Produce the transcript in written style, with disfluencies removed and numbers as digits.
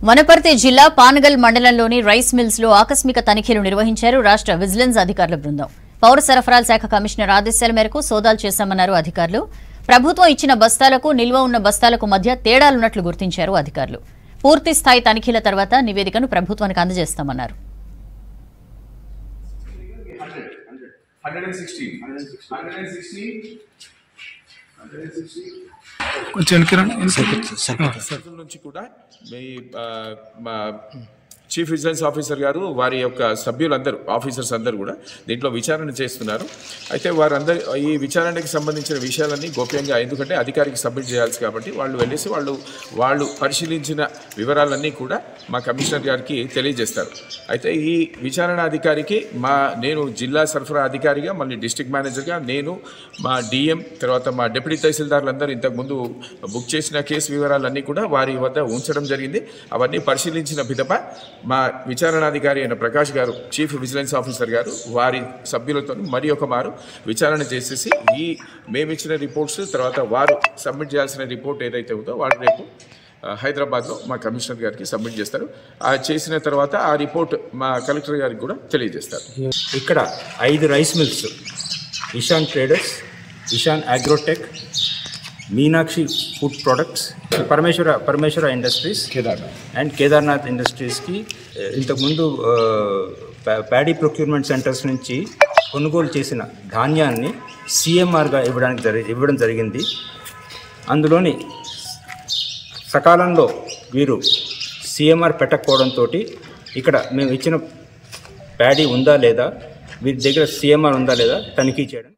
వనపర్తి జిల్లా పానగల్ మండలంలోని rice mills లో ఆకస్మిక తనిఖీలు నిర్వహించారు రాష్ట్ర విజిలెన్స్ అధికారుల బృందం. పౌర సరఫరాల శాఖ కమిషనర్ ఆదేశాల మేరకు సోదాలు చేశామన్నారు అధికారులు. ప్రభుత్వం ఇచ్చిన బస్తాలకు నిల్వ ఉన్న బస్తాలకు మధ్య తేడాలున్నట్లు గుర్తించారు అధికారులు. పూర్తి స్థాయి తనిఖీల తర్వాత నివేదికను ప్రభుత్వానికి అందజేస్తామన్నారు. చీఫ్ విజిలెన్స్ ఆఫీసర్ గారు వారి యొక్క సభ్యులందరూ ఆఫీసర్స్ అందరూ కూడా దీంట్లో విచారణ చేస్తున్నారు. అయితే వారందరూ ఈ విచారణకి సంబంధించిన విషయాలన్నీ గోప్యంగా, ఎందుకంటే అధికారికి సబ్మిట్ చేయాల్సి కాబట్టి వాళ్ళు వెళ్ళేసి వాళ్ళు పరిశీలించిన వివరాలన్నీ కూడా మా కమిషనర్ గారికి తెలియజేస్తారు. అయితే ఈ విచారణ అధికారికి నేను జిల్లా సరఫరా అధికారిగా, మళ్ళీ డిస్ట్రిక్ట్ మేనేజర్గా, నేను మా డిఎం, తర్వాత మా డిప్యూటీ తహసీల్దార్లందరూ ఇంతకుముందు బుక్ చేసిన కేసు వివరాలన్నీ కూడా వారి వద్ద ఉంచడం జరిగింది. అవన్నీ పరిశీలించిన పిదప మా విచారణాధికారి అయిన ప్రకాష్ గారు, చీఫ్ విజిలెన్స్ ఆఫీసర్ గారు, వారి సభ్యులతో మరి ఒక మారు విచారణ చేసేసి మేమిచ్చిన రిపోర్ట్స్ తర్వాత వారు సబ్మిట్ చేయాల్సిన రిపోర్ట్ ఏదైతే ఉందో వారు రేపు హైదరాబాద్లో మా కమిషనర్ గారికి సబ్మిట్ చేస్తారు. చేసిన తర్వాత ఆ రిపోర్ట్ మా కలెక్టర్ గారికి కూడా తెలియజేస్తారు. ఇక్కడ 5 rice mills, Ishan traders, Ishan agrotech, Meenakshi food products, Parameshwara industries and Kedarnath ఇండస్ట్రీస్కి ఇంతకుముందు ప్యాడీ ప్రొక్యూర్మెంట్ సెంటర్స్ నుంచి కొనుగోలు చేసిన ధాన్యాన్ని సిఎంఆర్గా ఇవ్వడం జరిగింది. అందులోని సకాలంలో వీరు సిఎంఆర్ పెట్టకపోవడంతో ఇక్కడ మేము ఇచ్చిన ప్యాడీ ఉందా లేదా, వీరి దగ్గర సిఎంఆర్ ఉందా లేదా తనిఖీ చేయడం.